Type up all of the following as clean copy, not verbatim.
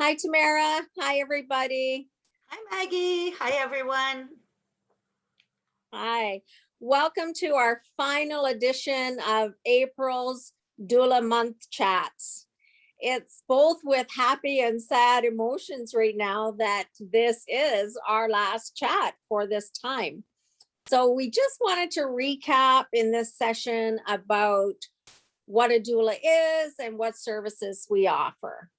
Hi, Tamara. Hi, everybody. Hi, Maggie. Hi, everyone. Hi. Welcome to our final edition of April's Doula Month Chats. It's both with happy and sad emotions right now that this is our last chat for this time. So, we just wanted to recap in this session about what a doula is and what services we offer.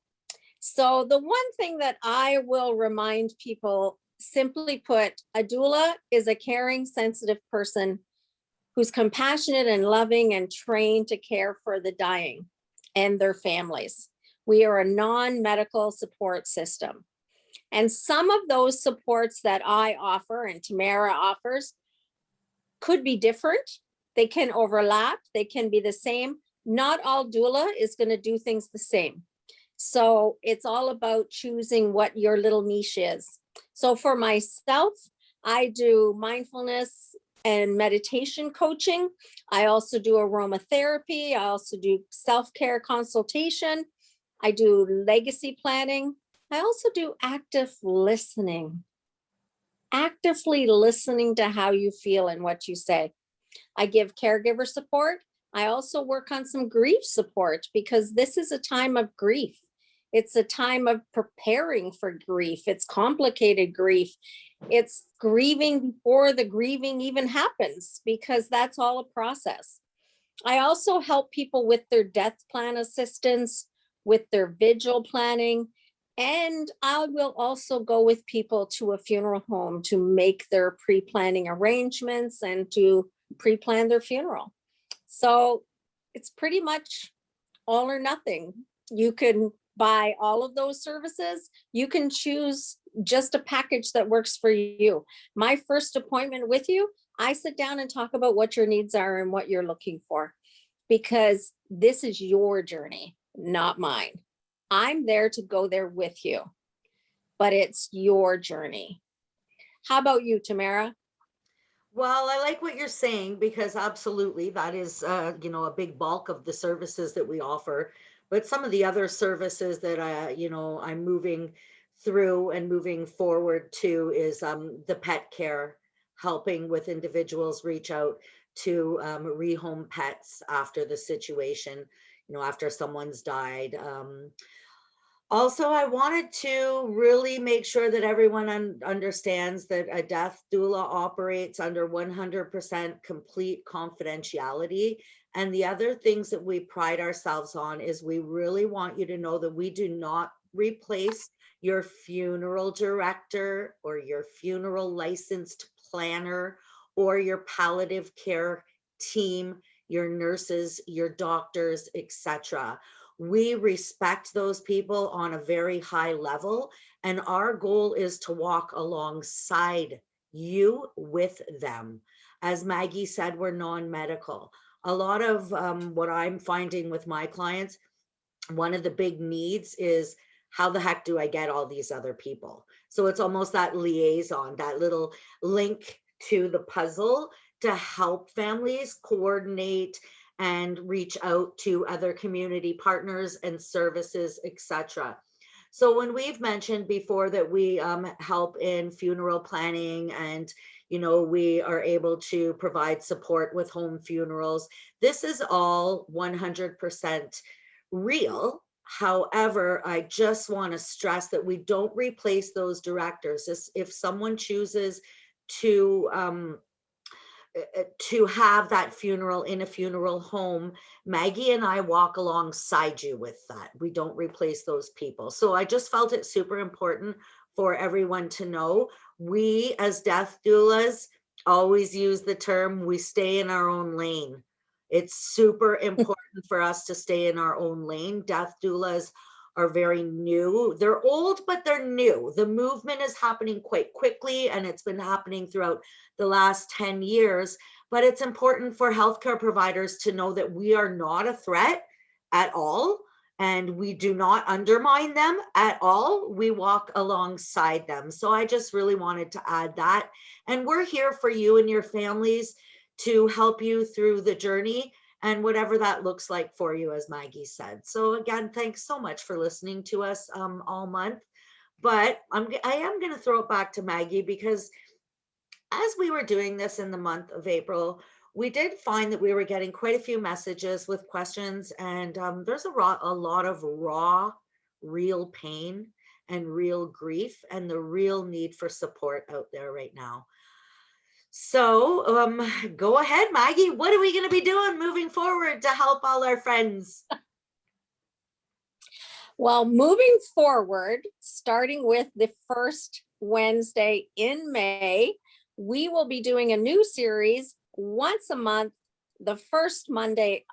So, the one thing that I will remind people, simply put, a doula is a caring, sensitive person who's compassionate and loving and trained to care for the dying and their families. We are a non medical support system. And some of those supports that I offer and Tamara offers could be different. They can overlap, they can be the same. Not all doula is going to do things the same. So it's all about choosing what your little niche is. So for myself, I do mindfulness and meditation coaching. I also do aromatherapy. I also do self-care consultation. I do legacy planning. I also do active listening, actively listening to how you feel and what you say. I give caregiver support. I also work on some grief support because this is a time of grief. It's a time of preparing for grief. It's complicated grief. It's grieving before the grieving even happens because that's all a process. I also help people with their death plan assistance, with their vigil planning, and I will also go with people to a funeral home to make their pre planning arrangements and to pre plan their funeral. So it's pretty much all or nothing. You can buy all of those services. You can choose just a package that works for you. My first appointment with you, I sit down and talk about what your needs are and what you're looking for because this is your journey, not mine. I'm there to go there with you, but it's your journey. How about you, Tamara? Well, I like what you're saying because absolutely that is, a big bulk of the services that we offer. But some of the other services that I'm moving through and moving forward to is the pet care, helping with individuals reach out to rehome pets after the situation, after someone's died. Also, I wanted to really make sure that everyone understands that a death doula operates under 100% complete confidentiality. And the other things that we pride ourselves on is we really want you to know that we do not replace your funeral director or your funeral licensed planner or your palliative care team, your nurses, your doctors, etc. We respect those people on a very high level, and our goal is to walk alongside you with them. As Maggie said, we're non-medical. A lot of what I'm finding with my clients, one of the big needs is, how the heck do I get all these other people? So it's almost that liaison, that little link to the puzzle to help families coordinate and reach out to other community partners and services, etc. So when we've mentioned before that we help in funeral planning and we are able to provide support with home funerals, this is all 100% real. However, I just want to stress that we don't replace those directors. If someone chooses to have that funeral in a funeral home, Maggie and I walk alongside you with that. We don't replace those people. So I just felt it super important for everyone to know. We, as death doulas, always use the term, we stay in our own lane. It's super important for us to stay in our own lane. Death doulas are very new. They're old, but they're new. The movement is happening quite quickly, and it's been happening throughout the last 10 years. But it's important for healthcare providers to know that we are not a threat at all, and we do not undermine them at all. We walk alongside them. So I just really wanted to add that. And we're here for you and your families to help you through the journey. and whatever that looks like for you, as Maggie said. So again, thanks so much for listening to us all month. But I am going to throw it back to Maggie, because as we were doing this in the month of April, we did find that we were getting quite a few messages with questions, and there's a lot of raw, real pain and real grief and the real need for support out there right now. So go ahead, Maggie. What are we going to be doing moving forward to help all our friends? Well, moving forward, starting with the first Wednesday in May, we will be doing a new series once a month. The first Wednesday,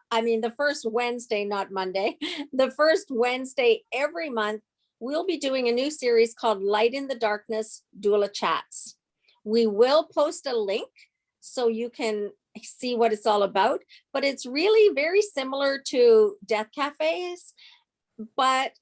not Monday, the first Wednesday every month, we'll be doing a new series called Light in the Darkness Doula Chats. We will post a link so you can see what it's all about, but it's really very similar to Death Cafes, but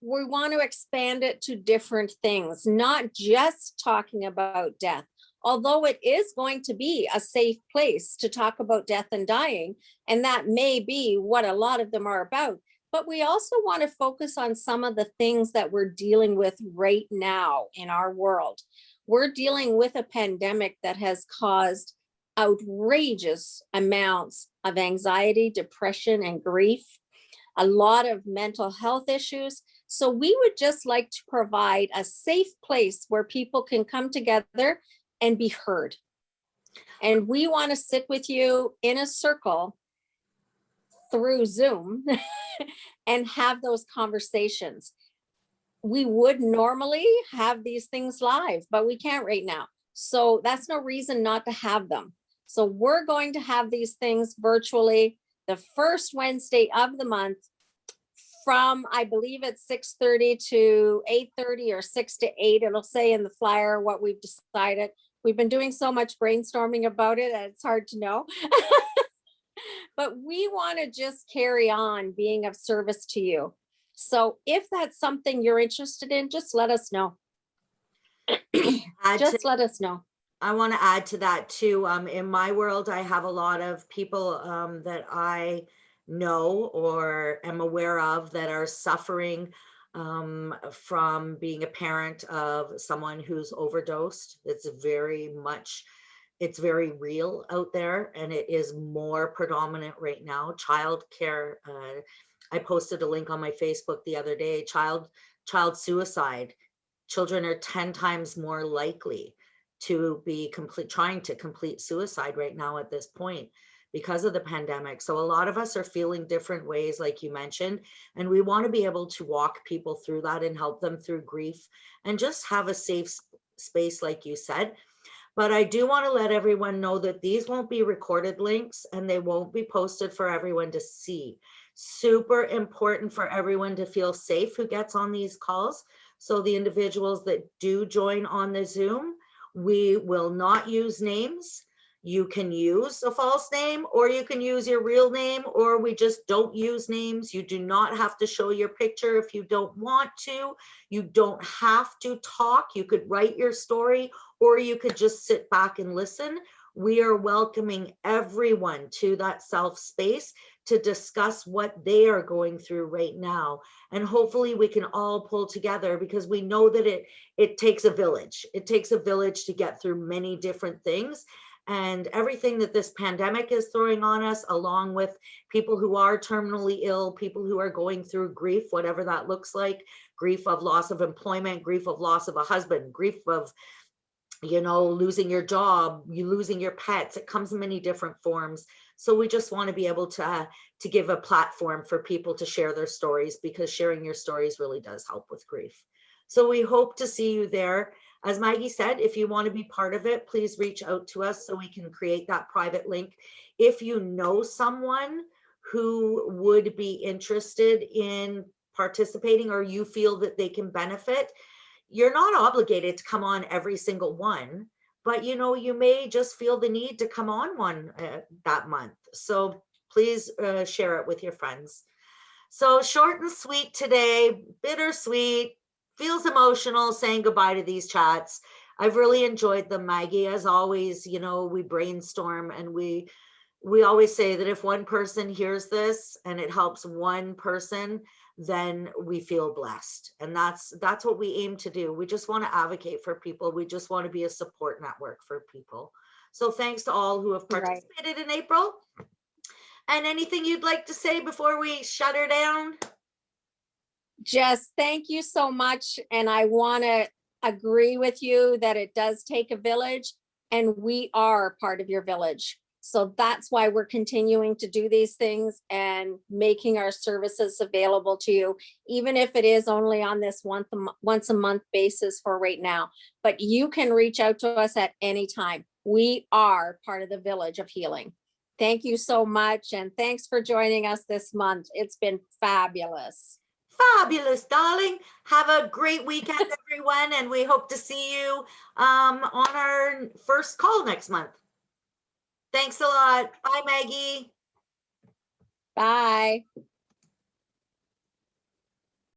we want to expand it to different things, not just talking about death. Although it is going to be a safe place to talk about death and dying, and that may be what a lot of them are about. But we also want to focus on some of the things that we're dealing with right now in our world. We're dealing with a pandemic that has caused outrageous amounts of anxiety, depression, and grief, a lot of mental health issues. So we would just like to provide a safe place where people can come together and be heard. And we want to sit with you in a circle through Zoom and have those conversations. We would normally have these things live, but we can't right now. So that's no reason not to have them. So we're going to have these things virtually the first Wednesday of the month from, I believe it's 6:30 to 8:30 or 6 to 8. It'll say in the flyer what we've decided. We've been doing so much brainstorming about it, and it's hard to know. But we want to just carry on being of service to you. So if that's something you're interested in, just let us know. Just let us know. I want to add to that too. In my world, I have a lot of people that I know or am aware of that are suffering from being a parent of someone who's overdosed. It's very real out there, and it is more predominant right now. Child care. I posted a link on my Facebook the other day. Child suicide. Children are 10 times more likely to be trying to complete suicide right now at this point because of the pandemic. So a lot of us are feeling different ways, like you mentioned, and we want to be able to walk people through that and help them through grief and just have a safe space, like you said. But I do want to let everyone know that these won't be recorded links and they won't be posted for everyone to see. Super important for everyone to feel safe who gets on these calls. So the individuals that do join on the Zoom, we will not use names. You can use a false name, or you can use your real name, or we just don't use names. You do not have to show your picture if you don't want to. You don't have to talk. You could write your story, or you could just sit back and listen. We are welcoming everyone to that self space to discuss what they are going through right now. And hopefully we can all pull together, because we know that it takes a village. It takes a village to get through many different things. And everything that this pandemic is throwing on us, along with people who are terminally ill, people who are going through grief, whatever that looks like, grief of loss of employment, grief of loss of a husband, grief of, losing your job, you losing your pets. It comes in many different forms. So we just want to be able to give a platform for people to share their stories, because sharing your stories really does help with grief. So we hope to see you there. As Maggie said, if you want to be part of it, please reach out to us so we can create that private link. If you know someone who would be interested in participating, or you feel that they can benefit, you're not obligated to come on every single one, but you may just feel the need to come on one that month. So please share it with your friends. So short and sweet today, bittersweet, feels emotional saying goodbye to these chats. I've really enjoyed them, Maggie. As always, we brainstorm and we we always say that if one person hears this and it helps one person, then we feel blessed. And that's what we aim to do. We just want to advocate for people. We just want to be a support network for people. So thanks to all who have Right. participated in April. And anything you'd like to say before we shut her down? Just thank you so much. And I want to agree with you that it does take a village, and we are part of your village. So that's why we're continuing to do these things and making our services available to you, even if it is only on this once a month basis for right now. But you can reach out to us at any time. We are part of the village of healing. Thank you so much. And thanks for joining us this month. It's been fabulous. Fabulous, darling. Have a great weekend, everyone. And we hope to see you on our first call next month. Thanks a lot. Bye, Maggie. Bye.